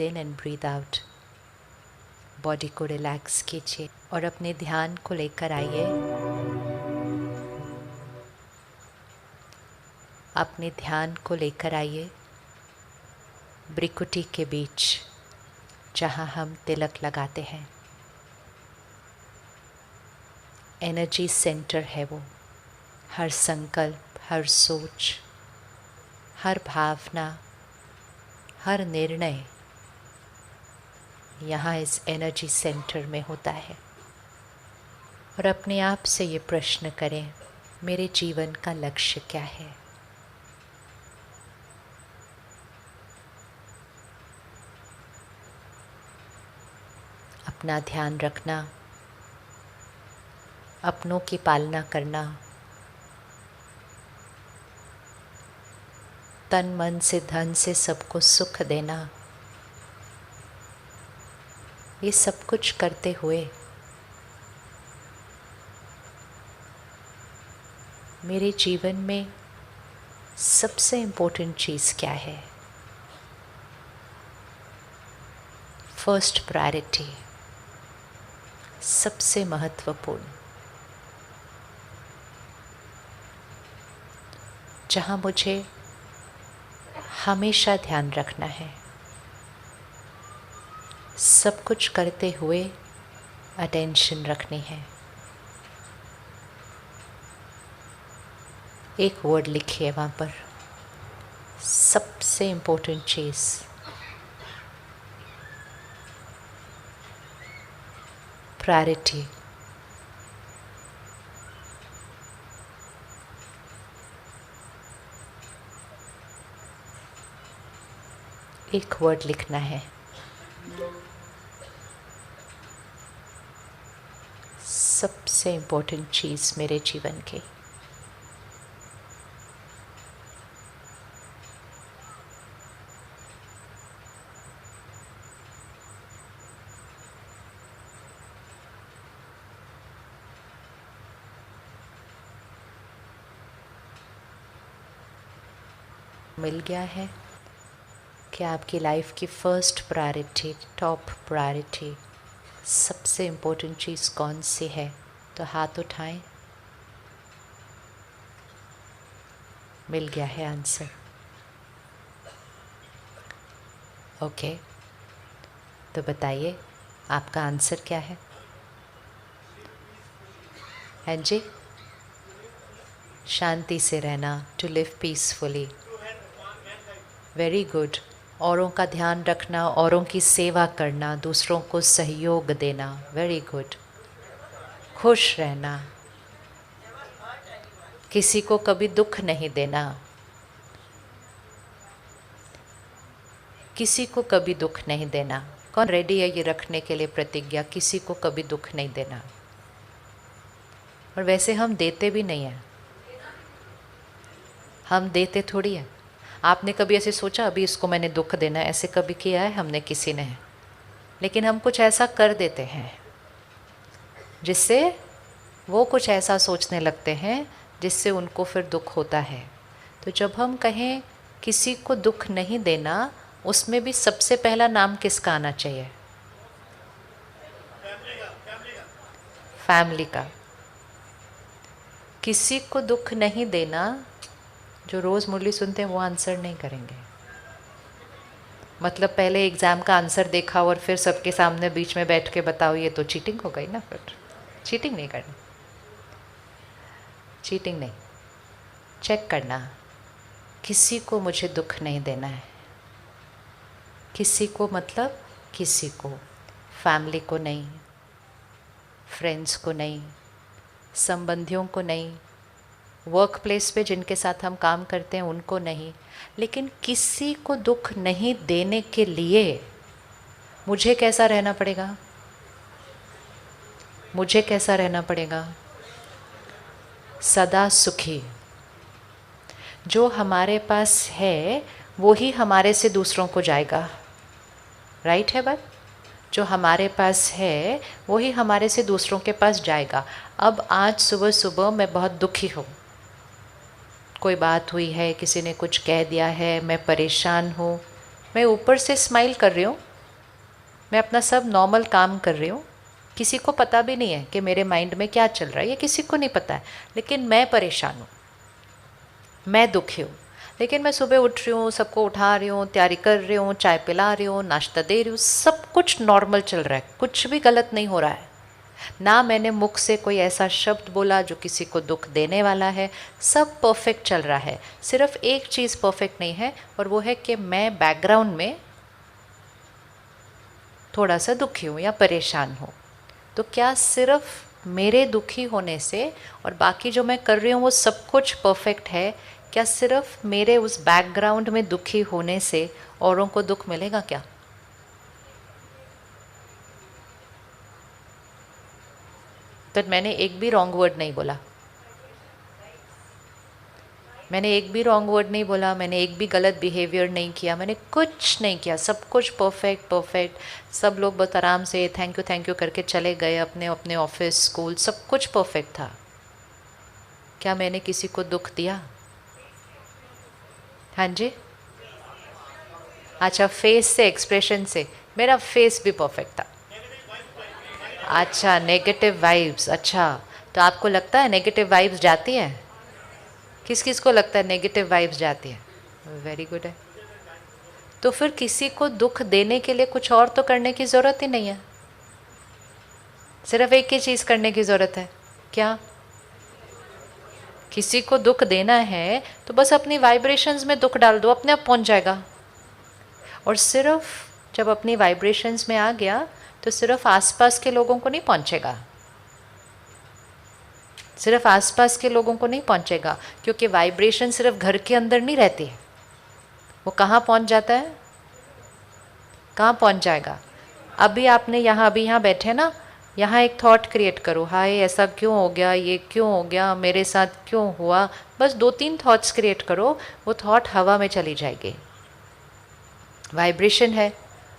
In and breathe out. Body को relax कीजिए और अपने ध्यान को लेकर आइए अपने ध्यान को लेकर आइए भ्रिकुटी के बीच, जहाँ हम तिलक लगाते हैं। एनर्जी सेंटर है वो। हर संकल्प, हर सोच, हर भावना, हर निर्णय यहाँ इस एनर्जी सेंटर में होता है। और अपने आप से ये प्रश्न करें, मेरे जीवन का लक्ष्य क्या है? अपना ध्यान रखना, अपनों की पालना करना, तन मन से धन से सबको सुख देना, ये सब कुछ करते हुए मेरे जीवन में सबसे इम्पोर्टेंट चीज़ क्या है? फर्स्ट प्रायोरिटी, सबसे महत्वपूर्ण, जहाँ मुझे हमेशा ध्यान रखना है, सब कुछ करते हुए अटेंशन रखनी है। एक वर्ड लिखिए वहाँ पर, सबसे इम्पोर्टेंट चीज़। प्रायोरिटी। एक वर्ड लिखना है, सबसे इम्पोर्टेंट चीज़ मेरे जीवन की। मिल गया है कि आपकी लाइफ की फर्स्ट प्रायोरिटी, टॉप प्रायोरिटी, सबसे इम्पोर्टेंट चीज़ कौन सी है? तो हाथ उठाएं। मिल गया है आंसर। ओके, तो बताइए आपका आंसर क्या है? हाँ जी, शांति से रहना, to live peacefully. Very good. औरों का ध्यान रखना, औरों की सेवा करना, दूसरों को सहयोग देना। Very good. खुश रहना, किसी को कभी दुख नहीं देना, किसी को कभी दुख नहीं देना। कौन रेडी है ये रखने के लिए प्रतिज्ञा, किसी को कभी दुख नहीं देना? और वैसे हम देते भी नहीं हैं, हम देते थोड़ी हैं। आपने कभी ऐसे सोचा अभी इसको मैंने दुख देना है? ऐसे कभी किया है हमने? किसी ने? लेकिन हम कुछ ऐसा कर देते हैं जिससे वो कुछ ऐसा सोचने लगते हैं जिससे उनको फिर दुख होता है। तो जब हम कहें किसी को दुख नहीं देना, उसमें भी सबसे पहला नाम किसका आना चाहिए? फैमिली का। किसी को दुख नहीं देना, जो रोज़ मुरली सुनते हैं वो आंसर नहीं करेंगे। मतलब पहले एग्ज़ाम का आंसर देखा और फिर सबके सामने बीच में बैठ के बताओ, ये तो चीटिंग हो गई ना। फिर चीटिंग नहीं करनी, चीटिंग नहीं, चेक करना। किसी को मुझे दुख नहीं देना है। किसी को मतलब किसी को, फैमिली को नहीं, फ्रेंड्स को नहीं, संबंधियों को नहीं, वर्क प्लेस पे जिनके साथ हम काम करते हैं उनको नहीं। लेकिन किसी को दुख नहीं देने के लिए मुझे कैसा रहना पड़ेगा? मुझे कैसा रहना पड़ेगा? सदा सुखी। जो हमारे पास है वो ही हमारे से दूसरों को जाएगा। राइट है बात? जो हमारे पास है वो ही हमारे से दूसरों के पास जाएगा। अब आज सुबह सुबह मैं बहुत दुखी हूँ, कोई बात हुई है, किसी ने कुछ कह दिया है, मैं परेशान हूँ, मैं ऊपर से स्माइल कर रही हूँ मैं अपना सब नॉर्मल काम कर रही हूँ, किसी को पता भी नहीं है कि मेरे माइंड में क्या चल रहा है, ये किसी को नहीं पता है, लेकिन मैं परेशान हूँ, मैं दुखी हूँ। लेकिन मैं सुबह उठ रही हूँ, सबको उठा रही हूँ, तैयारी कर रही हूँ, चाय पिला रही हूँ, नाश्ता दे रही हूँ, सब कुछ नॉर्मल चल रहा है, कुछ भी गलत नहीं हो रहा है। ना मैंने मुख से कोई ऐसा शब्द बोला जो किसी को दुख देने वाला है, सब परफेक्ट चल रहा है। सिर्फ एक चीज़ परफेक्ट नहीं है, और वो है कि मैं बैकग्राउंड में थोड़ा सा दुखी हूँ या परेशान हूँ। तो क्या सिर्फ मेरे दुखी होने से और बाकी जो मैं कर रही हूँ वो सब कुछ परफेक्ट है? क्या सिर्फ मेरे उस बैकग्राउंड में दुखी होने से औरों को दुख मिलेगा क्या? तो मैंने एक भी रॉन्ग वर्ड नहीं बोला, मैंने एक भी रॉन्ग वर्ड नहीं बोला, मैंने एक भी गलत बिहेवियर नहीं किया, मैंने कुछ नहीं किया, सब कुछ परफेक्ट परफेक्ट। सब लोग बहुत आराम से थैंक यू करके चले गए अपने अपने ऑफिस, स्कूल, सब कुछ परफेक्ट था। क्या मैंने किसी को दुख दिया? हाँ जी, अच्छा, फेस से, एक्सप्रेशन से, मेरा फेस भी परफेक्ट था। अच्छा, नेगेटिव वाइब्स, अच्छा, तो आपको लगता है नेगेटिव वाइब्स जाती है? किस किस को लगता है नेगेटिव वाइब्स जाती है? वेरी गुड है। तो फिर किसी को दुख देने के लिए कुछ और तो करने की ज़रूरत ही नहीं है, सिर्फ एक ही चीज़ करने की ज़रूरत है। क्या? किसी को दुख देना है तो बस अपनी वाइब्रेशंस में दुख डाल दो, अपने आप पहुंच जाएगा। और सिर्फ जब अपनी वाइब्रेशंस में आ गया तो सिर्फ आसपास के लोगों को नहीं पहुंचेगा, सिर्फ आसपास के लोगों को नहीं पहुंचेगा, क्योंकि वाइब्रेशन सिर्फ घर के अंदर नहीं रहती है, वो कहाँ पहुंच जाता है? कहाँ पहुंच जाएगा? अभी आपने यहाँ, अभी यहाँ बैठे ना, यहाँ एक थॉट क्रिएट करो, हाय ऐसा क्यों हो गया, ये क्यों हो गया, मेरे साथ क्यों हुआ, बस 2-3 थॉट्स क्रिएट करो, वो थॉट हवा में चली जाएगी। वाइब्रेशन है,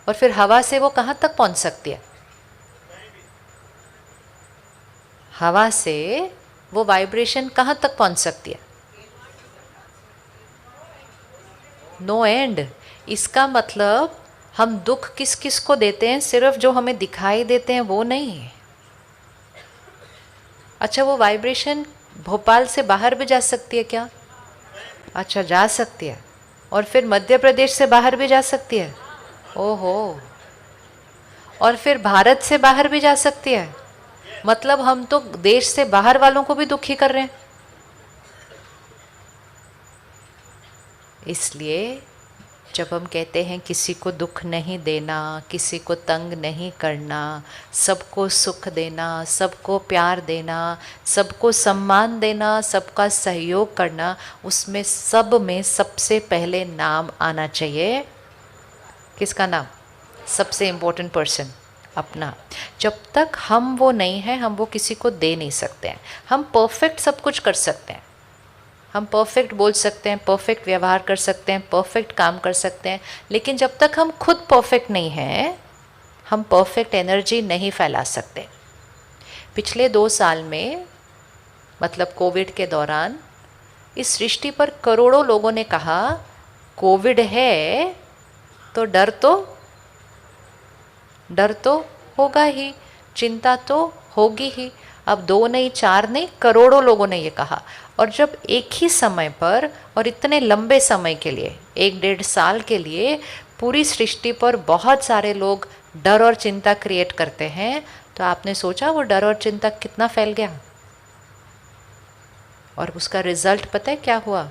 और फिर हवा से वो कहाँ तक पहुँच सकती है? हवा से वो वाइब्रेशन कहाँ तक पहुँच सकती है? No end. इसका मतलब हम दुख किस किस को देते हैं? सिर्फ जो हमें दिखाई देते हैं वो नहीं। अच्छा, वो वाइब्रेशन भोपाल से बाहर भी जा सकती है क्या? अच्छा, जा सकती है। और फिर मध्य प्रदेश से बाहर भी जा सकती है? ओहो। और फिर भारत से बाहर भी जा सकती है? मतलब हम तो देश से बाहर वालों को भी दुखी कर रहे हैं। इसलिए जब हम कहते हैं किसी को दुख नहीं देना, किसी को तंग नहीं करना, सबको सुख देना, सबको प्यार देना, सबको सम्मान देना, सबका सहयोग करना, उसमें सब में सबसे पहले नाम आना चाहिए। किसका नाम? सबसे इम्पोर्टेंट पर्सन, अपना। जब तक हम वो नहीं हैं, हम वो किसी को दे नहीं सकते हैं। हम परफेक्ट सब कुछ कर सकते हैं, हम परफेक्ट बोल सकते हैं, परफेक्ट व्यवहार कर सकते हैं, परफेक्ट काम कर सकते हैं, लेकिन जब तक हम खुद परफेक्ट नहीं हैं, हम परफेक्ट एनर्जी नहीं फैला सकते। पिछले 2 साल में, मतलब कोविड के दौरान, इस सृष्टि पर करोड़ों लोगों ने कहा कोविड है तो डर तो होगा ही, चिंता तो होगी ही। अब 2 नहीं, 4 नहीं, करोड़ों लोगों ने ये कहा। और जब एक ही समय पर और इतने लंबे समय के लिए, 1-1.5 साल के लिए पूरी सृष्टि पर बहुत सारे लोग डर और चिंता क्रिएट करते हैं, तो आपने सोचा वो डर और चिंता कितना फैल गया? और उसका रिजल्ट पता है क्या हुआ?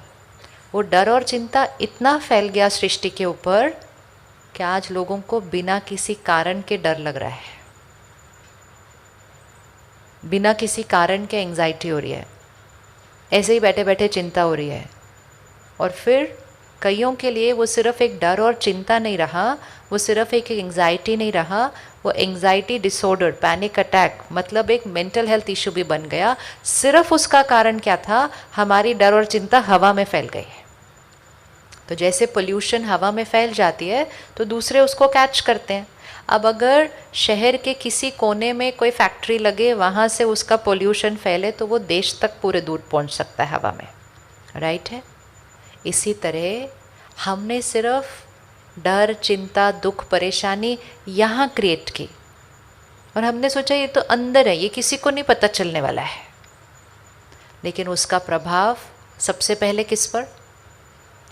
वो डर और चिंता इतना फैल गया सृष्टि के ऊपर कि आज लोगों को बिना किसी कारण के डर लग रहा है, बिना किसी कारण के एंग्जाइटी हो रही है, ऐसे ही बैठे बैठे चिंता हो रही है। और फिर कईयों के लिए वो सिर्फ एक डर और चिंता नहीं रहा, वो सिर्फ एक एंग्जाइटी नहीं रहा, वो एंग्जाइटी डिसऑर्डर, पैनिक अटैक, मतलब एक मेंटल हेल्थ इशू भी बन गया। सिर्फ उसका कारण क्या था? हमारी डर और चिंता हवा में फैल गई। तो जैसे पोल्यूशन हवा में फैल जाती है तो दूसरे उसको कैच करते हैं। अब अगर शहर के किसी कोने में कोई फैक्ट्री लगे, वहाँ से उसका पोल्यूशन फैले, तो वो देश तक पूरे दूर पहुँच सकता है हवा में, राइट है? इसी तरह हमने सिर्फ डर, चिंता, दुख, परेशानी यहाँ क्रिएट की। और हमने सोचा ये तो अंदर है, ये किसी को नहीं पता चलने वाला है। लेकिन उसका प्रभाव सबसे पहले किस पर?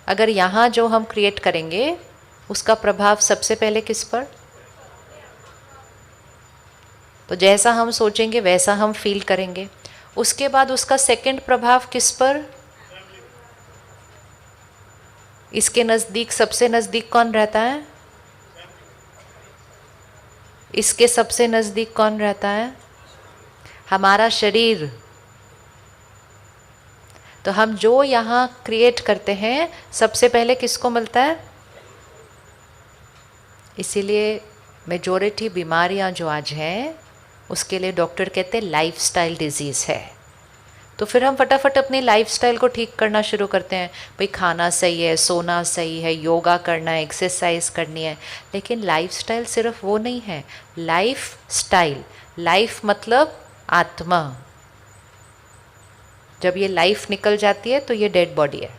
अगर यहाँ जो हम क्रिएट करेंगे उसका प्रभाव सबसे पहले किस पर? तो जैसा हम सोचेंगे वैसा हम फील करेंगे। उसके बाद उसका सेकंड प्रभाव किस पर? इसके नज़दीक, सबसे नज़दीक कौन रहता है? इसके सबसे नज़दीक कौन रहता है? हमारा शरीर। तो हम जो यहाँ क्रिएट करते हैं सबसे पहले किसको मिलता है? इसीलिए मेजॉरिटी बीमारियाँ जो आज हैं उसके लिए डॉक्टर कहते हैं लाइफस्टाइल डिजीज़ है। तो फिर हम फटाफट अपनी लाइफस्टाइल को ठीक करना शुरू करते हैं। भाई खाना सही है, सोना सही है, योगा करना है, एक्सरसाइज करनी है। लेकिन लाइफस्टाइल सिर्फ वो नहीं है। लाइफस्टाइल, लाइफ मतलब आत्मा। जब ये लाइफ निकल जाती है तो ये डेड बॉडी है,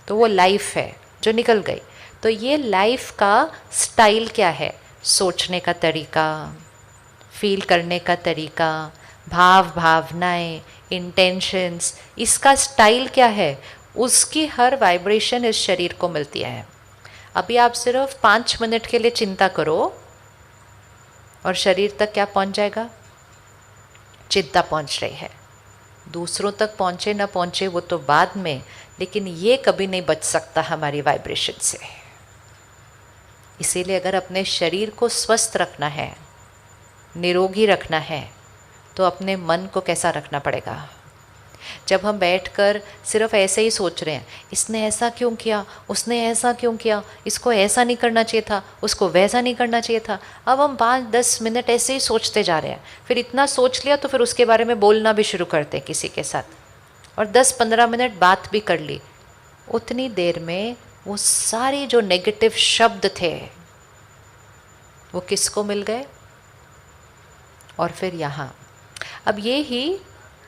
तो वो लाइफ है जो निकल गई। तो ये लाइफ का स्टाइल क्या है? सोचने का तरीका, फील करने का तरीका, भाव भावनाएं, इंटेंशंस, इसका स्टाइल क्या है? उसकी हर वाइब्रेशन इस शरीर को मिलती है। अभी आप सिर्फ 5 मिनट के लिए चिंता करो और शरीर तक क्या पहुंच जाएगा? चिंता पहुंच रही है। दूसरों तक पहुंचे ना पहुंचे वो तो बाद में, लेकिन ये कभी नहीं बच सकता हमारी वाइब्रेशन से। इसीलिए अगर अपने शरीर को स्वस्थ रखना है, निरोगी रखना है, तो अपने मन को कैसा रखना पड़ेगा? जब हम बैठकर सिर्फ ऐसे ही सोच रहे हैं, इसने ऐसा क्यों किया, उसने ऐसा क्यों किया, इसको ऐसा नहीं करना चाहिए था, उसको वैसा नहीं करना चाहिए था, अब हम 5-10 मिनट ऐसे ही सोचते जा रहे हैं। फिर इतना सोच लिया तो फिर उसके बारे में बोलना भी शुरू करते हैं किसी के साथ, और 10-15 मिनट बात भी कर ली। उतनी देर में वो सारे जो नेगेटिव शब्द थे वो किसको मिल गए? और फिर यहाँ अब ये ही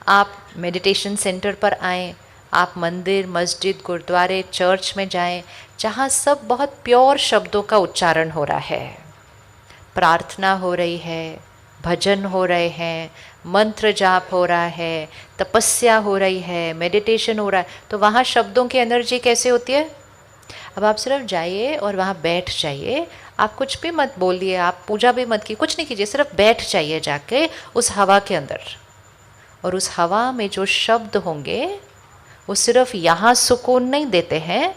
आप मेडिटेशन सेंटर पर आएँ, आप मंदिर, मस्जिद, गुरुद्वारे, चर्च में जाएं, जहाँ सब बहुत प्योर शब्दों का उच्चारण हो रहा है, प्रार्थना हो रही है, भजन हो रहे हैं, मंत्र जाप हो रहा है, तपस्या हो रही है, मेडिटेशन हो रहा है, तो वहाँ शब्दों की एनर्जी कैसे होती है? अब आप सिर्फ जाइए और वहाँ बैठ जाइए। आप कुछ भी मत बोलिए, आप पूजा भी मत कीजिए, कुछ नहीं कीजिए, सिर्फ बैठ जाइए जाके उस हवा के अंदर। और उस हवा में जो शब्द होंगे वो सिर्फ यहाँ सुकून नहीं देते हैं,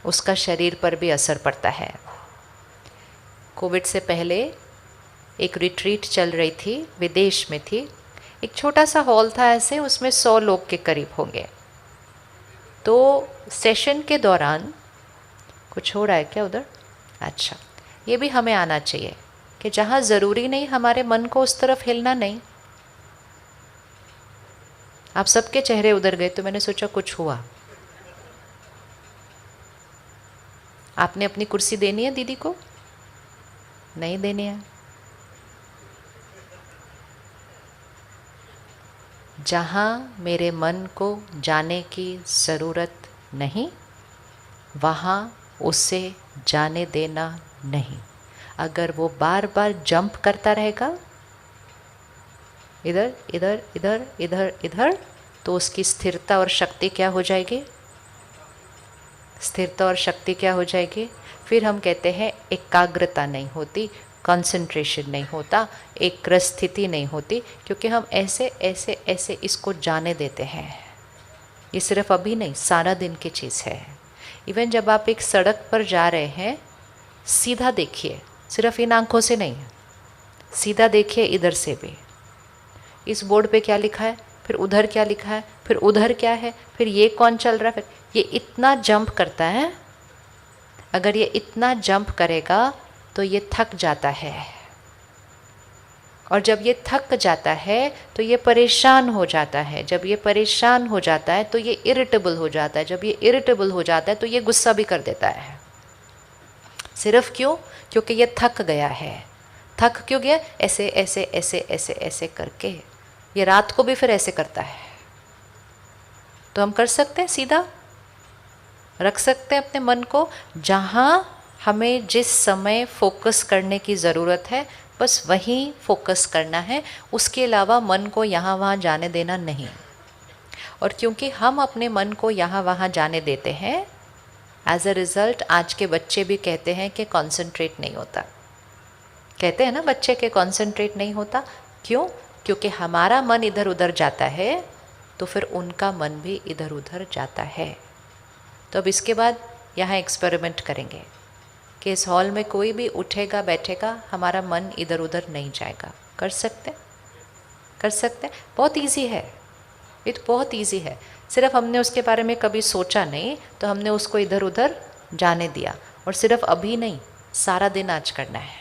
उसका शरीर पर भी असर पड़ता है। कोविड से पहले एक रिट्रीट चल रही थी, विदेश में थी। एक छोटा सा हॉल था ऐसे, उसमें 100 लोग के करीब होंगे। तो सेशन के दौरान कुछ हो रहा है क्या उधर? अच्छा, ये भी हमें आना चाहिए कि जहाँ ज़रूरी नहीं हमारे मन को उस तरफ हिलना नहीं। आप सबके चेहरे उधर गए तो मैंने सोचा कुछ हुआ। आपने अपनी कुर्सी देनी है दीदी को? नहीं देनी है। जहाँ मेरे मन को जाने की ज़रूरत नहीं, वहाँ उसे जाने देना नहीं। अगर वो बार बार जंप करता रहेगा इधर इधर इधर इधर इधर, तो उसकी स्थिरता और शक्ति क्या हो जाएगी? स्थिरता और शक्ति क्या हो जाएगी? फिर हम कहते हैं एकाग्रता नहीं होती, कंसंट्रेशन नहीं होता, एक स्थिति नहीं होती, क्योंकि हम ऐसे ऐसे ऐसे इसको जाने देते हैं। ये सिर्फ अभी नहीं, सारा दिन की चीज़ है। इवन जब आप एक सड़क पर जा रहे हैं, सीधा देखिए, सिर्फ इन आंखों से नहीं, सीधा देखिए इधर से भी। इस बोर्ड पे क्या लिखा है, फिर उधर क्या लिखा है, फिर उधर क्या है, फिर ये कौन चल रहा है, फिर ये इतना जंप करता है। अगर ये इतना जंप करेगा तो ये थक जाता है, और जब ये थक जाता है तो ये परेशान हो जाता है। जब ये परेशान हो जाता है तो ये इरिटेबल हो जाता है। जब ये इरिटेबल हो जाता है तो ये गुस्सा भी कर देता है। सिर्फ क्यों? क्योंकि ये थक गया है। थक क्यों गया? ऐसे ऐसे ऐसे ऐसे ऐसे करके। ये रात को भी फिर ऐसे करता है। तो हम कर सकते हैं सीधा? रख सकते हैं अपने मन को जहाँ हमें जिस समय फोकस करने की ज़रूरत है बस वहीं फोकस करना है, उसके अलावा मन को यहाँ वहाँ जाने देना नहीं। और क्योंकि हम अपने मन को यहाँ वहाँ जाने देते हैं, एज अ रिज़ल्ट आज के बच्चे भी कहते हैं कि कॉन्सेंट्रेट नहीं होता। कहते हैं ना बच्चे के कॉन्सेंट्रेट नहीं होता, क्यों? क्योंकि हमारा मन इधर उधर जाता है तो फिर उनका मन भी इधर उधर जाता है। तो अब इसके बाद यहाँ एक्सपेरिमेंट करेंगे कि इस हॉल में कोई भी उठेगा बैठेगा, हमारा मन इधर उधर नहीं जाएगा। कर सकते? कर सकते? बहुत इजी है, ये तो बहुत इजी है। सिर्फ हमने उसके बारे में कभी सोचा नहीं तो हमने उसको इधर उधर जाने दिया। और सिर्फ अभी नहीं, सारा दिन आज करना है।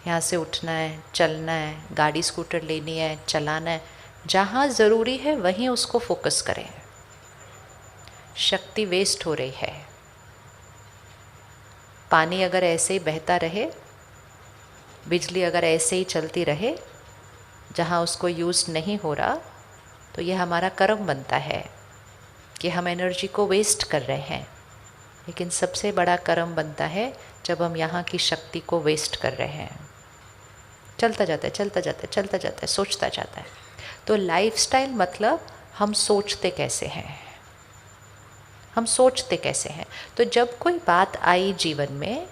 यहाँ से उठना है, चलना है, गाड़ी स्कूटर लेनी है, चलाना है, जहाँ ज़रूरी है वहीं उसको फोकस करें। शक्ति वेस्ट हो रही है। पानी अगर ऐसे ही बहता रहे, बिजली अगर ऐसे ही चलती रहे, जहाँ उसको यूज़ नहीं हो रहा, तो ये हमारा कर्म बनता है कि हम एनर्जी को वेस्ट कर रहे हैं। लेकिन सबसे बड़ा कर्म बनता है जब हम यहाँ की शक्ति को वेस्ट कर रहे हैं। चलता जाता है, चलता जाता है, चलता जाता है, सोचता जाता है। तो लाइफस्टाइल मतलब हम सोचते कैसे हैं, हम सोचते कैसे हैं। तो जब कोई बात आई जीवन में,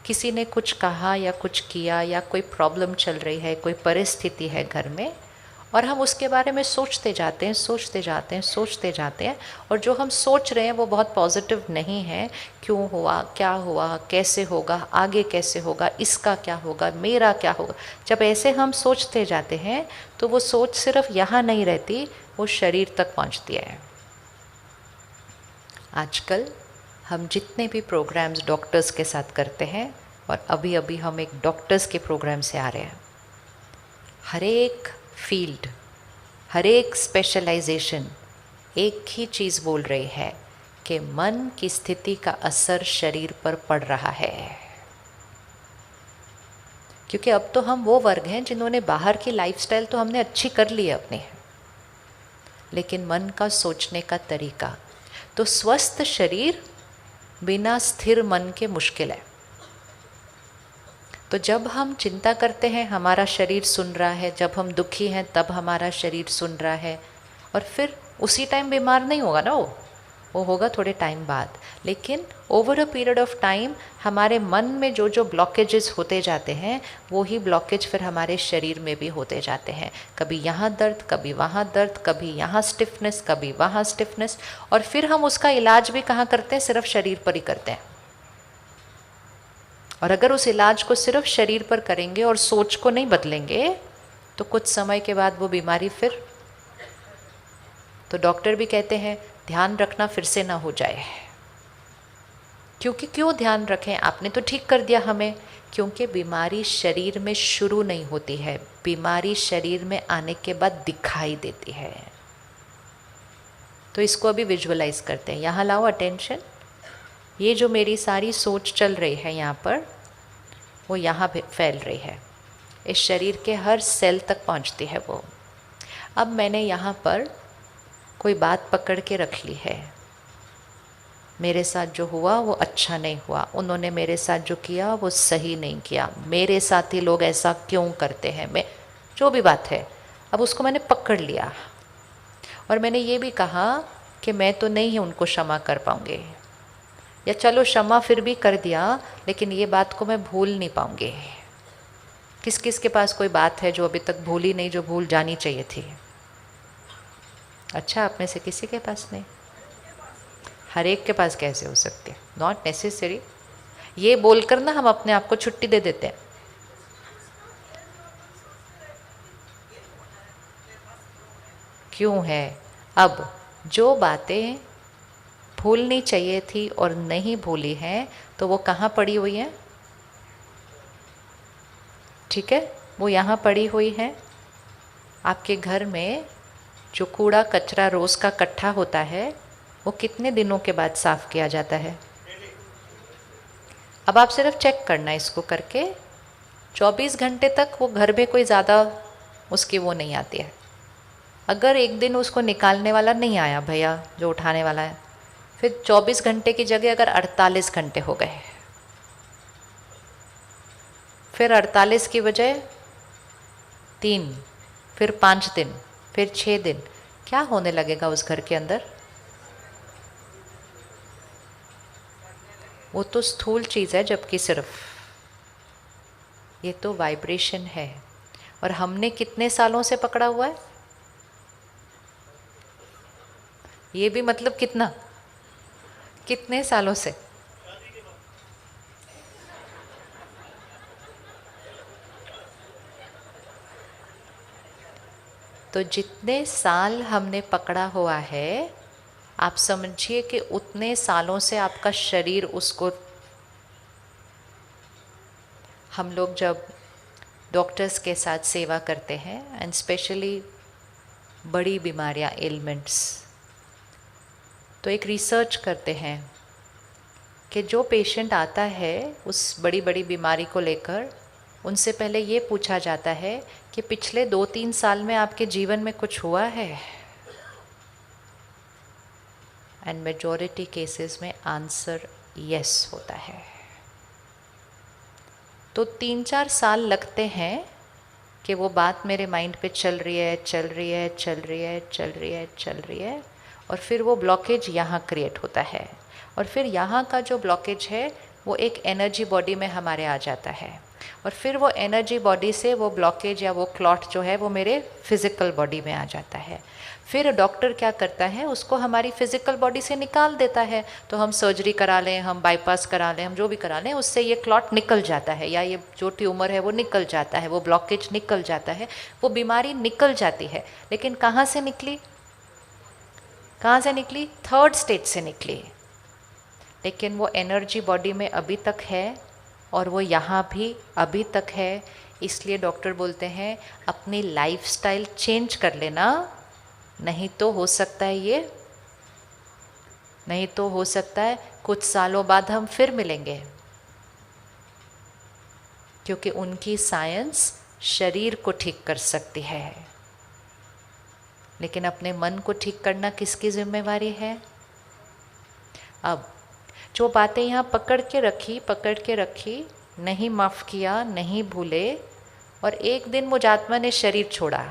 किसी ने कुछ कहा या कुछ किया या कोई प्रॉब्लम चल रही है, कोई परिस्थिति है घर में, और हम उसके बारे में सोचते जाते हैं, सोचते जाते हैं, सोचते जाते हैं, और जो हम सोच रहे हैं वो बहुत पॉजिटिव नहीं है। क्यों हुआ, क्या हुआ, कैसे होगा, आगे कैसे होगा, इसका क्या होगा, मेरा क्या होगा। जब ऐसे हम सोचते जाते हैं तो वो सोच सिर्फ यहाँ नहीं रहती, वो शरीर तक पहुँचती है। आजकल हम जितने भी प्रोग्राम्स डॉक्टर्स के साथ करते हैं, और अभी अभी हम एक डॉक्टर्स के प्रोग्राम से आ रहे हैं, हर एक फील्ड, हर एक स्पेशलाइजेशन एक ही चीज़ बोल रही है कि मन की स्थिति का असर शरीर पर पड़ रहा है। क्योंकि अब तो हम वो वर्ग हैं जिन्होंने बाहर की लाइफस्टाइल तो हमने अच्छी कर ली है अपनी, लेकिन मन का सोचने का तरीका, तो स्वस्थ शरीर बिना स्थिर मन के मुश्किल है। तो जब हम चिंता करते हैं हमारा शरीर सुन रहा है, जब हम दुखी हैं तब हमारा शरीर सुन रहा है, और फिर उसी टाइम बीमार नहीं होगा ना, वो होगा थोड़े टाइम बाद। लेकिन over a period of time हमारे मन में जो जो ब्लॉकेजेस होते जाते हैं, वो ही ब्लॉकेज फिर हमारे शरीर में भी होते जाते हैं। कभी यहाँ दर्द, कभी वहाँ दर्द, कभी यहाँ स्टिफनेस, कभी वहाँ स्टिफनेस, और फिर हम उसका इलाज भी कहाँ करते हैं? सिर्फ शरीर पर ही करते हैं। और अगर उस इलाज को सिर्फ शरीर पर करेंगे और सोच को नहीं बदलेंगे, तो कुछ समय के बाद वो बीमारी फिर, तो डॉक्टर भी कहते हैं ध्यान रखना फिर से ना हो जाए। क्योंकि क्यों ध्यान रखें, आपने तो ठीक कर दिया हमें। क्योंकि बीमारी शरीर में शुरू नहीं होती है, बीमारी शरीर में आने के बाद दिखाई देती है। तो इसको अभी विजुअलाइज करते हैं। यहाँ लाओ अटेंशन। ये जो मेरी सारी सोच चल रही है यहाँ पर, वो यहाँ फैल रही है, इस शरीर के हर सेल तक पहुँचती है वो। अब मैंने यहाँ पर कोई बात पकड़ के रख ली है, मेरे साथ जो हुआ वो अच्छा नहीं हुआ, उन्होंने मेरे साथ जो किया वो सही नहीं किया, मेरे साथ ही लोग ऐसा क्यों करते हैं, मैं जो भी बात है, अब उसको मैंने पकड़ लिया। और मैंने ये भी कहा कि मैं तो नहीं ही उनको क्षमा कर पाऊँगी, या चलो क्षमा फिर भी कर दिया, लेकिन ये बात को मैं भूल नहीं पाऊँगी। किस किस के पास कोई बात है जो अभी तक भूली नहीं, जो भूल जानी चाहिए थी? अच्छा, आप में से किसी के पास नहीं? हर एक के पास कैसे हो सकती है? Not necessary. ये बोलकर ना हम अपने आप को छुट्टी दे देते हैं। क्यों है? अब जो बातें भूलनी चाहिए थी और नहीं भूली हैं, तो वो कहाँ पड़ी हुई हैं? ठीक है, वो यहाँ पड़ी हुई हैं। आपके घर में जो कूड़ा कचरा रोज़ का इकट्ठा होता है, वो कितने दिनों के बाद साफ़ किया जाता है? अब आप सिर्फ चेक करना इसको करके, 24 घंटे तक वो घर में कोई ज़्यादा उसकी वो नहीं आती है। अगर एक दिन उसको निकालने वाला नहीं आया, भैया जो उठाने वाला है, फिर 24 घंटे की जगह अगर 48 घंटे हो गए, फिर 48 की बजाय 3, फिर 5 दिन, फिर 6 दिन, क्या होने लगेगा उस घर के अंदर? वो तो स्थूल चीज़ है, जबकि सिर्फ ये तो वाइब्रेशन है। और हमने कितने सालों से पकड़ा हुआ है? ये भी मतलब कितना, कितने सालों से? तो जितने साल हमने पकड़ा हुआ है, आप समझिए कि उतने सालों से आपका शरीर उसको, हम लोग जब डॉक्टर्स के साथ सेवा करते हैं एंड स्पेशली बड़ी बीमारियां, एलिमेंट्स, तो एक रिसर्च करते हैं कि जो पेशेंट आता है उस बड़ी बड़ी बीमारी को लेकर, उनसे पहले ये पूछा जाता है कि पिछले 2-3 साल में आपके जीवन में कुछ हुआ है? एंड मेजॉरिटी केसेस में आंसर यस होता है। तो 3-4 साल लगते हैं कि वो बात मेरे माइंड पे चल रही है, चल रही है, चल रही है, चल रही है, चल रही है, और फिर वो ब्लॉकेज यहाँ क्रिएट होता है। और फिर यहाँ का जो ब्लॉकेज है वो एक एनर्जी बॉडी में हमारे आ जाता है, और फिर वो एनर्जी बॉडी से वो ब्लॉकेज या वो क्लॉट जो है वो मेरे फिज़िकल बॉडी में आ जाता है। फिर डॉक्टर क्या करता है, उसको हमारी फिज़िकल बॉडी से निकाल देता है। तो हम सर्जरी करा लें, हम बाईपास करा लें, हम जो भी करा लें, उससे ये क्लॉट निकल जाता है, या ये जो ट्यूमर है वो निकल जाता है, वो ब्लॉकेज निकल जाता है, वो बीमारी निकल जाती है। लेकिन कहाँ से निकली? कहाँ से निकली? थर्ड स्टेज से निकली। लेकिन वो एनर्जी बॉडी में अभी तक है, और वो यहाँ भी अभी तक है। इसलिए डॉक्टर बोलते हैं अपनी लाइफस्टाइल चेंज कर लेना, नहीं तो हो सकता है ये, नहीं तो हो सकता है कुछ सालों बाद हम फिर मिलेंगे। क्योंकि उनकी साइंस शरीर को ठीक कर सकती है, लेकिन अपने मन को ठीक करना किसकी जिम्मेवारी है? अब जो बातें यहाँ पकड़ के रखी, नहीं माफ़ किया, नहीं भूले, और एक दिन मुझ आत्मा ने शरीर छोड़ा,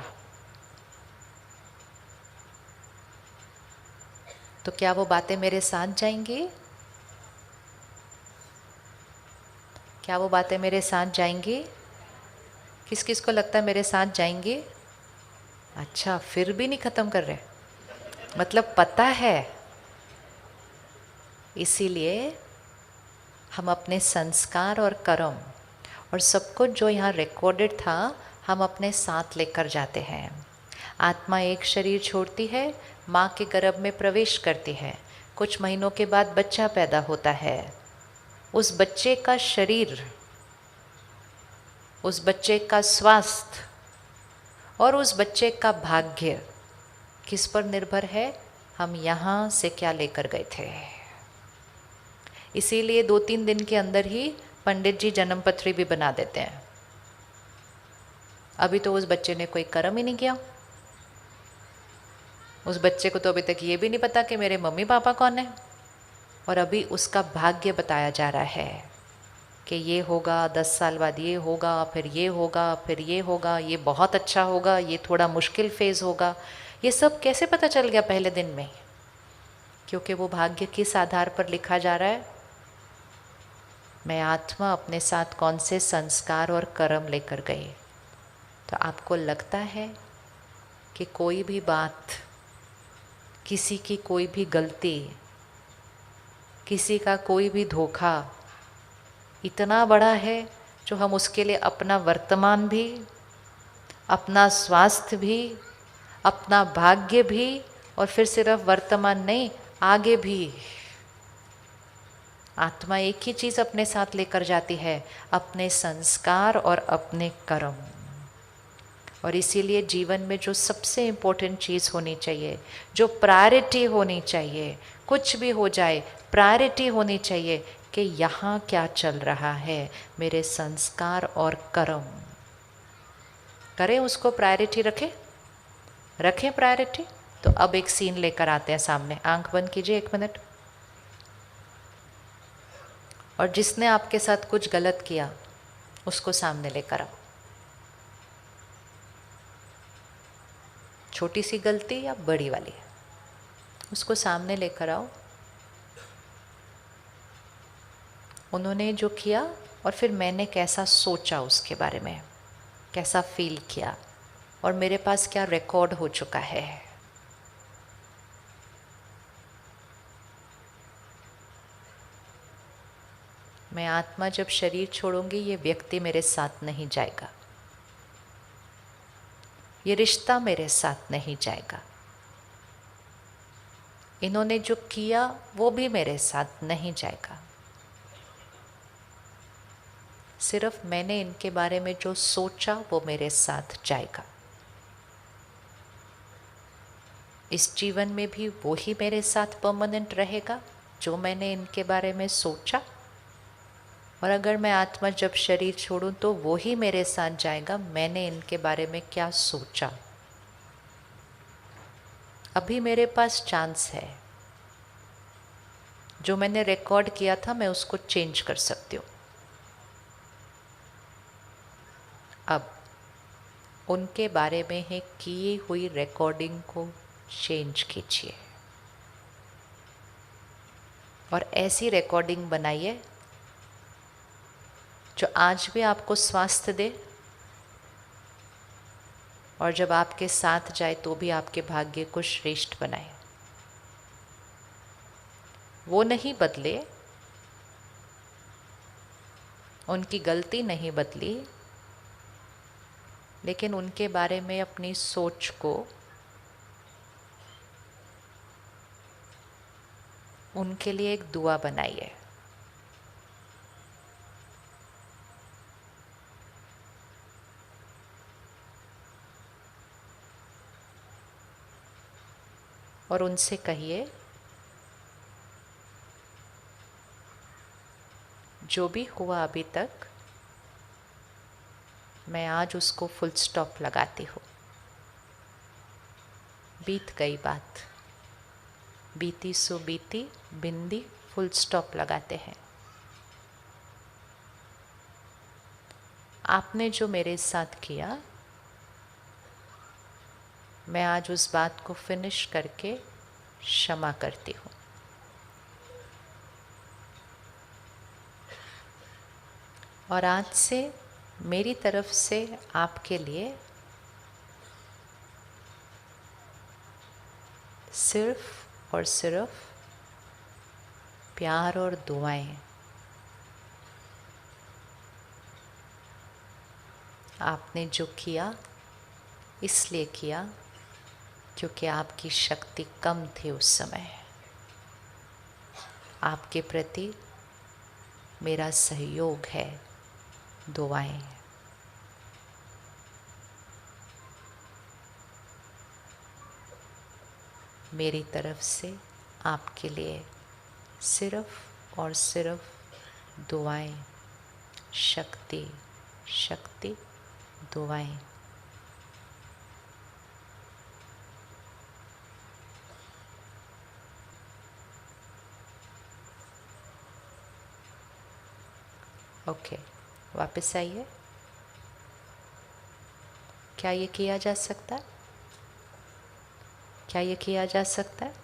तो क्या वो बातें मेरे साथ जाएंगी? क्या वो बातें मेरे साथ जाएंगी? किस किस को लगता है मेरे साथ जाएंगी? अच्छा, फिर भी नहीं ख़त्म कर रहे, मतलब पता है। इसीलिए हम अपने संस्कार और कर्म और सब कुछ जो यहाँ रिकॉर्डेड था, हम अपने साथ लेकर जाते हैं। आत्मा एक शरीर छोड़ती है, माँ के गर्भ में प्रवेश करती है, कुछ महीनों के बाद बच्चा पैदा होता है। उस बच्चे का शरीर, उस बच्चे का स्वास्थ्य और उस बच्चे का भाग्य किस पर निर्भर है? हम यहाँ से क्या लेकर गए थे। इसीलिए 2-3 दिन के अंदर ही पंडित जी जन्म पत्री भी बना देते हैं। अभी तो उस बच्चे ने कोई कर्म ही नहीं किया। उस बच्चे को तो अभी तक ये भी नहीं पता कि मेरे मम्मी पापा कौन है, और अभी उसका भाग्य बताया जा रहा है कि ये होगा, 10 साल बाद ये होगा, फिर ये होगा, फिर ये होगा, ये बहुत अच्छा होगा, ये थोड़ा मुश्किल फेज़ होगा। ये सब कैसे पता चल गया पहले दिन में? क्योंकि वो भाग्य किस आधार पर लिखा जा रहा है? मैं आत्मा अपने साथ कौन से संस्कार और कर्म लेकर गई। तो आपको लगता है कि कोई भी बात, किसी की कोई भी गलती, किसी का कोई भी धोखा इतना बड़ा है जो हम उसके लिए अपना वर्तमान भी, अपना स्वास्थ्य भी, अपना भाग्य भी, और फिर सिर्फ वर्तमान नहीं, आगे भी। आत्मा एक ही चीज़ अपने साथ लेकर जाती है, अपने संस्कार और अपने कर्म। और इसीलिए जीवन में जो सबसे इम्पोर्टेंट चीज़ होनी चाहिए, जो प्रायोरिटी होनी चाहिए, कुछ भी हो जाए प्रायोरिटी होनी चाहिए कि यहाँ क्या चल रहा है, मेरे संस्कार और कर्म। करें उसको प्रायोरिटी, रखें प्रायोरिटी। तो अब एक सीन लेकर आते हैं सामने। आंख बंद कीजिए 1 मिनट। और जिसने आपके साथ कुछ गलत किया उसको सामने लेकर आओ। छोटी सी गलती या बड़ी वाली, उसको सामने लेकर आओ। उन्होंने जो किया और फिर मैंने कैसा सोचा उसके बारे में, कैसा फील किया, और मेरे पास क्या रिकॉर्ड हो चुका है। मैं आत्मा जब शरीर छोड़ूंगी, ये व्यक्ति मेरे साथ नहीं जाएगा, ये रिश्ता मेरे साथ नहीं जाएगा, इन्होंने जो किया वो भी मेरे साथ नहीं जाएगा। सिर्फ मैंने इनके बारे में जो सोचा वो मेरे साथ जाएगा। इस जीवन में भी वो ही मेरे साथ परमानेंट रहेगा जो मैंने इनके बारे में सोचा, और अगर मैं आत्मा जब शरीर छोड़ूं तो वो ही मेरे साथ जाएगा, मैंने इनके बारे में क्या सोचा। अभी मेरे पास चांस है, जो मैंने रिकॉर्ड किया था मैं उसको चेंज कर सकती हूँ। अब उनके बारे में है की हुई रिकॉर्डिंग को चेंज कीजिए और ऐसी रिकॉर्डिंग बनाइए जो आज भी आपको स्वास्थ्य दे, और जब आपके साथ जाए तो भी आपके भाग्य को श्रेष्ठ बनाए। वो नहीं बदले, उनकी गलती नहीं बदली, लेकिन उनके बारे में अपनी सोच को, उनके लिए एक दुआ बनाइए। और उनसे कहिए, जो भी हुआ अभी तक, मैं आज उसको फुल स्टॉप लगाती हूँ। बीत गई बात, बीती सो बीती, बिंदी फुल स्टॉप लगाते हैं। आपने जो मेरे साथ किया, मैं आज उस बात को फिनिश करके क्षमा करती हूँ। और आज से मेरी तरफ से आपके लिए सिर्फ और सिर्फ प्यार और दुआएं। आपने जो किया इसलिए किया क्योंकि आपकी शक्ति कम थी उस समय। आपके प्रति मेरा सहयोग है, दुआएं। मेरी तरफ से आपके लिए सिर्फ और सिर्फ दुआएं, शक्ति शक्ति, दुआएं। ओके, वापस आइए। क्या ये किया जा सकता है? क्या ये किया जा सकता है?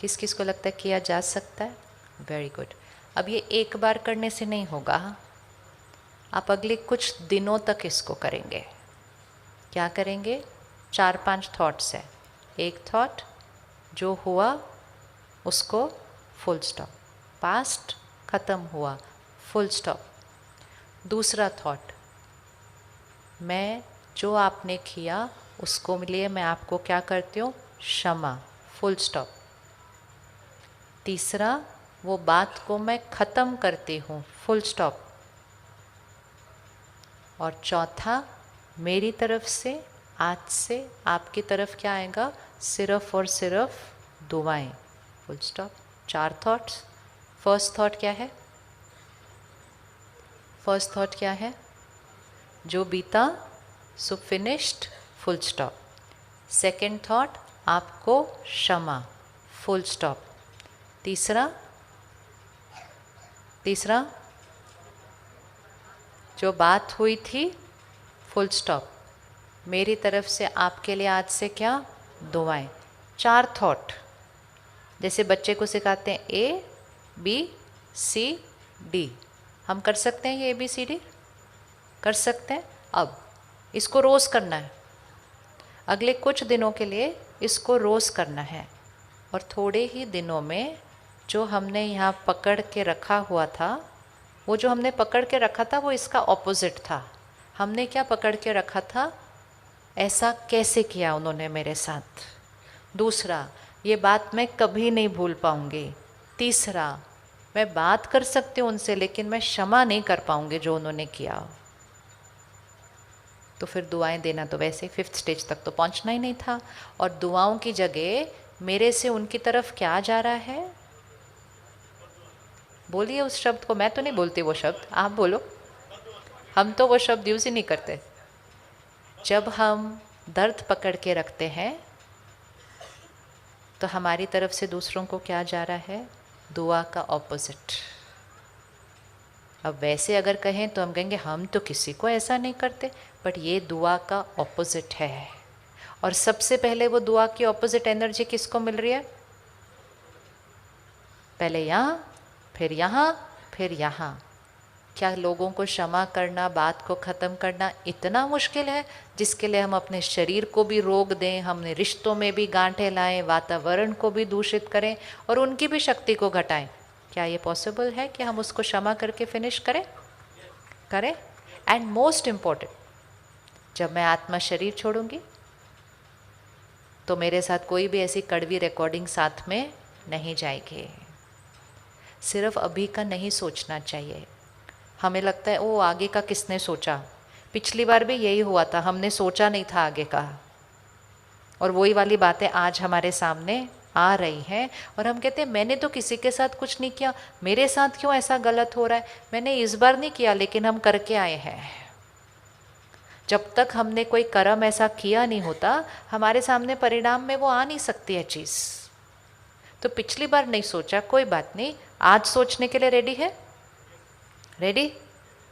किस किस को लगता है किया जा सकता है? Very good. अब ये एक बार करने से नहीं होगा, आप अगले कुछ दिनों तक इसको करेंगे। क्या करेंगे? 4-5 थॉट्स है। एक थॉट, जो हुआ उसको फुल स्टॉप, पास्ट खत्म हुआ, फुल स्टॉप। दूसरा थॉट, मैं जो आपने किया उसको लिए मैं आपको क्या करती हूँ? क्षमा, फुल स्टॉप। तीसरा, वो बात को मैं ख़त्म करती हूँ, फुल स्टॉप। और चौथा, मेरी तरफ से आज से आपकी तरफ क्या आएगा? सिर्फ और सिर्फ दुआएं, full stop. 4 thoughts. First thought क्या है? फर्स्ट थॉट क्या है? जो बीता सो finished, full stop. Second thought, आपको क्षमा, फुल स्टॉप। तीसरा, तीसरा, जो बात हुई थी फुल स्टॉप, मेरी तरफ से आपके लिए आज से क्या दुआएं। 4 थॉट, जैसे बच्चे को सिखाते हैं ABCD, हम कर सकते हैं ये ABCD कर सकते हैं। अब इसको रोज़ करना है, अगले कुछ दिनों के लिए इसको रोज़ करना है। और थोड़े ही दिनों में जो हमने यहाँ पकड़ के रखा हुआ था, वो जो हमने पकड़ के रखा था वो इसका ऑपोजिट था। हमने क्या पकड़ के रखा था, ऐसा कैसे किया उन्होंने मेरे साथ। दूसरा, ये बात मैं कभी नहीं भूल पाऊंगी। तीसरा, मैं बात कर सकती हूँ उनसे लेकिन मैं क्षमा नहीं कर पाऊंगी जो उन्होंने किया। तो फिर दुआएं देना तो वैसे 5th स्टेज तक तो पहुंचना ही नहीं था। और दुआओं की जगह मेरे से उनकी तरफ क्या जा रहा है, बोलिए उस शब्द को। मैं तो नहीं बोलती वो शब्द, आप बोलो। हम तो वो शब्द यूज़ ही नहीं करते। जब हम दर्द पकड़ के रखते हैं तो हमारी तरफ से दूसरों को क्या जा रहा है, दुआ का ऑपोजिट। अब वैसे अगर कहें तो हम कहेंगे हम तो किसी को ऐसा नहीं करते, बट ये दुआ का ऑपोजिट है। और सबसे पहले वो दुआ की ऑपोजिट एनर्जी किसको मिल रही है, पहले यहाँ, फिर यहाँ, फिर यहाँ। क्या लोगों को क्षमा करना, बात को ख़त्म करना इतना मुश्किल है जिसके लिए हम अपने शरीर को भी रोक दें, हमने रिश्तों में भी गांठें लाएं, वातावरण को भी दूषित करें और उनकी भी शक्ति को घटाएं? क्या ये पॉसिबल है कि हम उसको क्षमा करके फिनिश करें? एंड मोस्ट इम्पॉर्टेंट, जब मैं आत्मा शरीर छोड़ूंगी तो मेरे साथ कोई भी ऐसी कड़वी रिकॉर्डिंग साथ में नहीं जाएगी। सिर्फ अभी का नहीं सोचना चाहिए। हमें लगता है ओ आगे का किसने सोचा, पिछली बार भी यही हुआ था, हमने सोचा नहीं था आगे का। और वही वाली बातें आज हमारे सामने आ रही हैं और हम कहते हैं मैंने तो किसी के साथ कुछ नहीं किया, मेरे साथ क्यों ऐसा गलत हो रहा है। मैंने इस बार नहीं किया लेकिन हम करके आए हैं। जब तक हमने कोई कर्म ऐसा किया नहीं होता, हमारे सामने परिणाम में वो आ नहीं सकती है चीज़। तो पिछली बार नहीं सोचा, कोई बात नहीं, आज सोचने के लिए रेडी है? रेडी?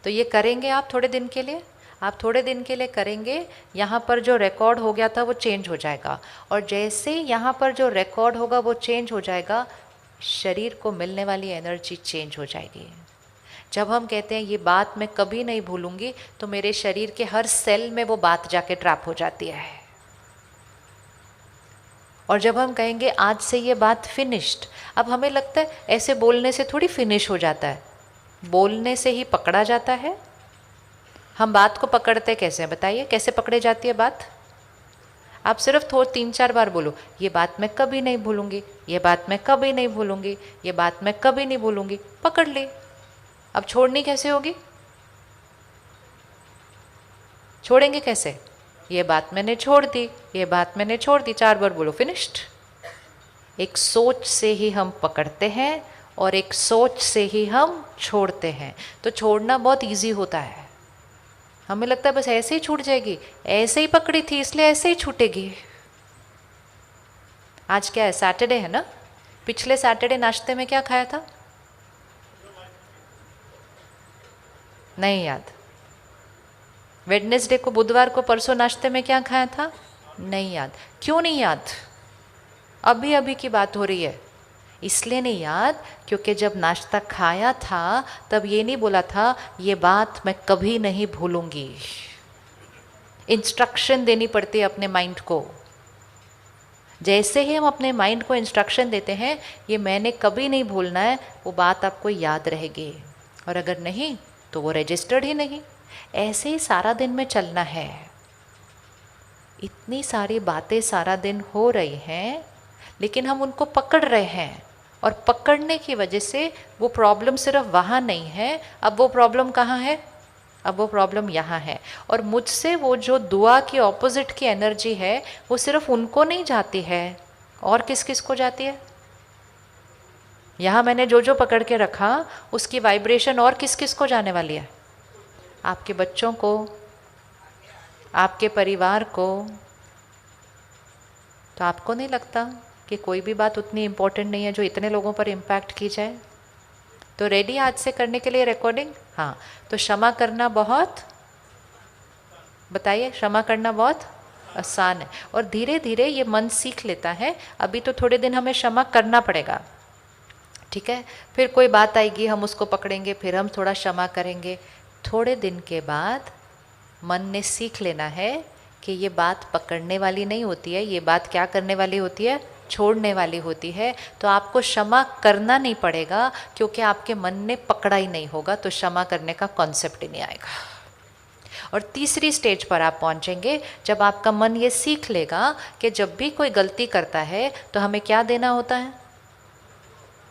तो ये करेंगे आप थोड़े दिन के लिए, आप थोड़े दिन के लिए करेंगे। यहाँ पर जो रिकॉर्ड हो गया था वो चेंज हो जाएगा, और जैसे यहाँ पर जो रिकॉर्ड होगा वो चेंज हो जाएगा, शरीर को मिलने वाली एनर्जी चेंज हो जाएगी। जब हम कहते हैं ये बात मैं कभी नहीं भूलूंगी, तो मेरे शरीर के हर सेल में वो बात जाके ट्रैप हो जाती है। और जब हम कहेंगे आज से ये बात फिनिश्ड, अब हमें लगता है ऐसे बोलने से थोड़ी फिनिश हो जाता है, बोलने से ही पकड़ा जाता है। हम बात को पकड़ते कैसे हैं बताइए, कैसे पकड़े जाती है बात? आप सिर्फ 3-4 बार बोलो, ये बात मैं कभी नहीं भूलूंगी, ये बात मैं कभी नहीं भूलूंगी, ये बात मैं कभी नहीं भूलूंगी, पकड़ ली। अब छोड़नी कैसे होगी, छोड़ेंगे कैसे? ये बात मैंने छोड़ दी, ये बात मैंने छोड़ दी, 4 बार बोलो, फिनिश्ड। एक सोच से ही हम पकड़ते हैं और एक सोच से ही हम छोड़ते हैं। तो छोड़ना बहुत इजी होता है। हमें लगता है बस ऐसे ही छूट जाएगी, ऐसे ही पकड़ी थी इसलिए ऐसे ही छूटेगी। आज क्या है, सैटरडे है ना? पिछले सैटरडे नाश्ते में क्या खाया था? नहीं याद। वेडनेसडे को, बुधवार को, परसों नाश्ते में क्या खाया था? नहीं याद। क्यों नहीं याद? अभी अभी की बात हो रही है, इसलिए नहीं याद क्योंकि जब नाश्ता खाया था तब ये नहीं बोला था ये बात मैं कभी नहीं भूलूंगी। इंस्ट्रक्शन देनी पड़ती है अपने माइंड को। जैसे ही हम अपने माइंड को इंस्ट्रक्शन देते हैं ये मैंने कभी नहीं भूलना है, वो बात आपको याद रहेगी, और अगर नहीं तो वो रजिस्टर्ड ही नहीं। ऐसे ही सारा दिन में चलना है। इतनी सारी बातें सारा दिन हो रही हैं लेकिन हम उनको पकड़ रहे हैं, और पकड़ने की वजह से वो प्रॉब्लम सिर्फ वहाँ नहीं है, अब वो प्रॉब्लम कहाँ है? अब वो प्रॉब्लम यहाँ है। और मुझसे वो जो दुआ की ऑपोजिट की एनर्जी है वो सिर्फ उनको नहीं जाती है, और किस किस को जाती है? यहाँ मैंने जो जो पकड़ के रखा उसकी वाइब्रेशन और किस किस को जाने वाली है? आपके बच्चों को, आपके परिवार को। तो आपको नहीं लगता कि कोई भी बात उतनी इम्पोर्टेंट नहीं है जो इतने लोगों पर इम्पैक्ट की जाए? तो रेडी आज से करने के लिए रिकॉर्डिंग? हाँ, तो क्षमा करना बहुत, बताइए, क्षमा करना बहुत आसान है और धीरे धीरे ये मन सीख लेता है। अभी तो थोड़े दिन हमें क्षमा करना पड़ेगा, ठीक है, फिर कोई बात आएगी हम उसको पकड़ेंगे, फिर हम थोड़ा क्षमा करेंगे। थोड़े दिन के बाद मन ने सीख लेना है कि ये बात पकड़ने वाली नहीं होती है, ये बात क्या करने वाली होती है, छोड़ने वाली होती है। तो आपको क्षमा करना नहीं पड़ेगा क्योंकि आपके मन ने पकड़ा ही नहीं होगा, तो क्षमा करने का कॉन्सेप्ट ही नहीं आएगा। और तीसरी स्टेज पर आप पहुंचेंगे जब आपका मन ये सीख लेगा कि जब भी कोई गलती करता है तो हमें क्या देना होता है,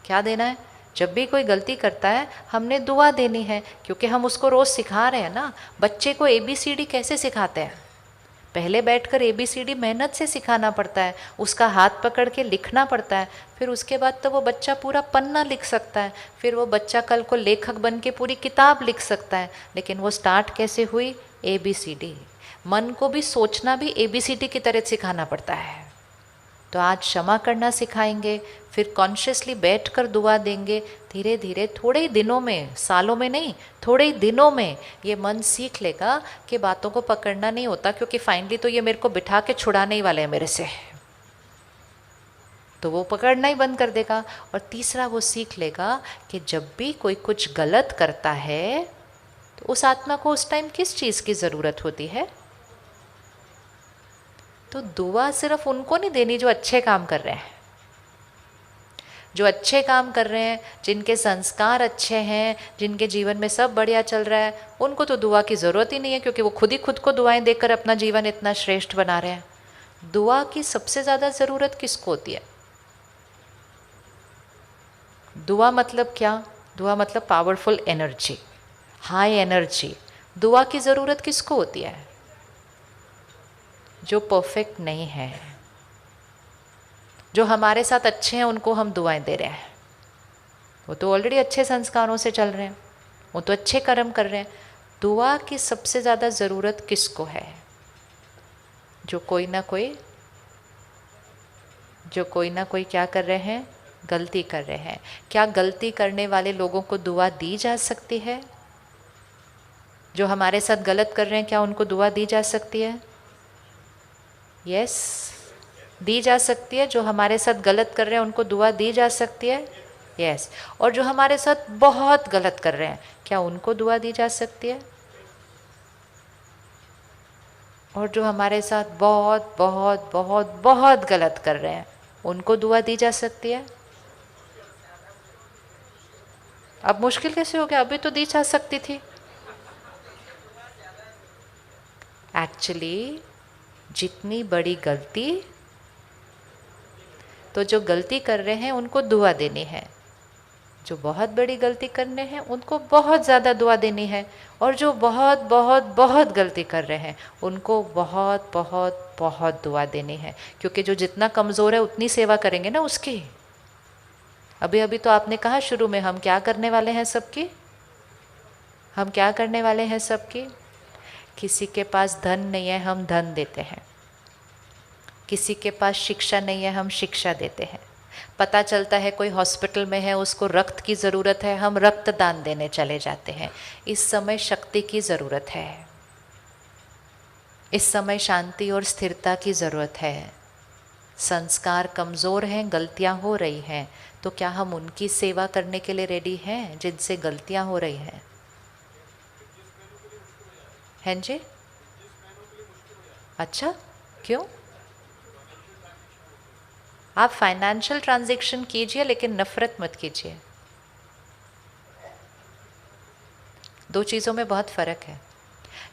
क्या देना है? जब भी कोई गलती करता है हमने दुआ देनी है, क्योंकि हम उसको रोज़ सिखा रहे हैं ना। बच्चे को ABCD कैसे सिखाते हैं? पहले बैठकर ABCD मेहनत से सिखाना पड़ता है, उसका हाथ पकड़ के लिखना पड़ता है, फिर उसके बाद तो वो बच्चा पूरा पन्ना लिख सकता है, फिर वो बच्चा कल को लेखक बन के पूरी किताब लिख सकता है। लेकिन वो स्टार्ट कैसे हुई? ABCD। मन को भी सोचना भी ABCD की तरह सिखाना पड़ता है। तो आज क्षमा करना सिखाएंगे, फिर कॉन्शियसली बैठकर दुआ देंगे। धीरे धीरे थोड़े ही दिनों में, सालों में नहीं, थोड़े ही दिनों में ये मन सीख लेगा कि बातों को पकड़ना नहीं होता, क्योंकि फाइनली तो ये मेरे को बिठा के छुड़ाने ही वाले हैं मेरे से, तो वो पकड़ना ही बंद कर देगा। और तीसरा वो सीख लेगा कि जब भी कोई कुछ गलत करता है तो उस आत्मा को उस टाइम किस चीज़ की ज़रूरत होती है? तो दुआ सिर्फ उनको नहीं देनी जो अच्छे काम कर रहे हैं, जो अच्छे काम कर रहे हैं, जिनके संस्कार अच्छे हैं, जिनके जीवन में सब बढ़िया चल रहा है, उनको तो दुआ की ज़रूरत ही नहीं है, क्योंकि वो खुद ही खुद को दुआएं देकर अपना जीवन इतना श्रेष्ठ बना रहे हैं। दुआ की सबसे ज़्यादा ज़रूरत किसको होती है? दुआ मतलब क्या? दुआ मतलब पावरफुल एनर्जी, हाई एनर्जी। दुआ की ज़रूरत किसको होती है? जो परफेक्ट नहीं है, जो हमारे साथ अच्छे हैं, उनको हम दुआएं दे रहे हैं। वो तो ऑलरेडी अच्छे संस्कारों से चल रहे हैं, वो तो अच्छे कर्म कर रहे हैं। दुआ की सबसे ज़्यादा ज़रूरत किसको है? जो कोई ना कोई क्या कर रहे हैं? गलती कर रहे हैं। क्या गलती करने वाले लोगों को दुआ दी जा सकती है? जो हमारे साथ गलत कर रहे हैं, क्या उनको दुआ दी जा सकती है? यस, दी जा सकती है। जो हमारे साथ गलत कर रहे हैं उनको दुआ दी जा सकती है। यस। और जो हमारे साथ बहुत गलत कर रहे हैं, क्या उनको दुआ दी जा सकती है? और जो हमारे साथ बहुत बहुत बहुत बहुत गलत कर रहे हैं, उनको दुआ दी जा सकती है? अब मुश्किल कैसे हो गया? अभी तो दी जा सकती थी। एक्चुअली जितनी बड़ी गलती, तो जो गलती कर रहे हैं उनको दुआ देनी है, जो बहुत बड़ी गलती करने हैं उनको बहुत ज़्यादा दुआ देनी है, और जो बहुत बहुत बहुत गलती कर रहे हैं उनको बहुत बहुत बहुत दुआ देनी है। क्योंकि जो जितना कमज़ोर है उतनी सेवा करेंगे ना उसकी। अभी अभी तो आपने कहा शुरू में, हम क्या करने वाले हैं सबकी? हम क्या करने वाले हैं सबकी? किसी के पास धन नहीं है, हम धन देते हैं। किसी के पास शिक्षा नहीं है, हम शिक्षा देते हैं। पता चलता है कोई हॉस्पिटल में है, उसको रक्त की ज़रूरत है, हम रक्तदान देने चले जाते हैं। इस समय शक्ति की ज़रूरत है, इस समय शांति और स्थिरता की ज़रूरत है। संस्कार कमज़ोर हैं, गलतियां हो रही हैं, तो क्या हम उनकी सेवा करने के लिए रेडी हैं जिनसे गलतियां हो रही हैं? हैं जी? अच्छा, क्यों? आप फाइनेंशियल ट्रांजैक्शन कीजिए, लेकिन नफरत मत कीजिए। दो चीज़ों में बहुत फ़र्क है।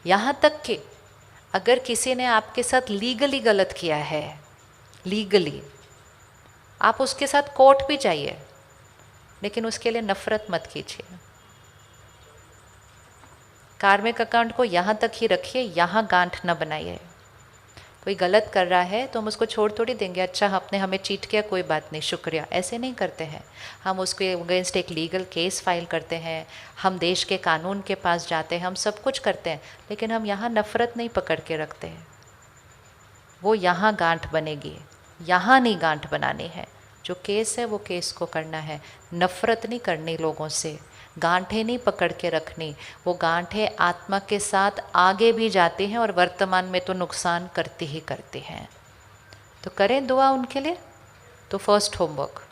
यहाँ तक कि अगर किसी ने आपके साथ लीगली गलत किया है, लीगली, आप उसके साथ कोर्ट भी जाइए, लेकिन उसके लिए नफरत मत कीजिए। कार्मिक अकाउंट को यहाँ तक ही रखिए, यहाँ गांठ न बनाइए। कोई गलत कर रहा है तो हम उसको छोड़ थोड़ी देंगे, अच्छा आपने हमें चीट किया, कोई बात नहीं, शुक्रिया, ऐसे नहीं करते हैं। हम उसके अगेंस्ट एक लीगल केस फाइल करते हैं, हम देश के कानून के पास जाते हैं, हम सब कुछ करते हैं, लेकिन हम यहाँ नफ़रत नहीं पकड़ के रखते हैं। वो यहाँ गांठ बनेगी, यहाँ नहीं गांठ बनानी है। जो केस है वो केस को करना है, नफ़रत नहीं करनी लोगों से, गांठें नहीं पकड़ के रखनी। वो गांठें आत्मा के साथ आगे भी जाती हैं और वर्तमान में तो नुकसान करती ही करती हैं। तो करें दुआ उनके लिए। तो फर्स्ट होमवर्क,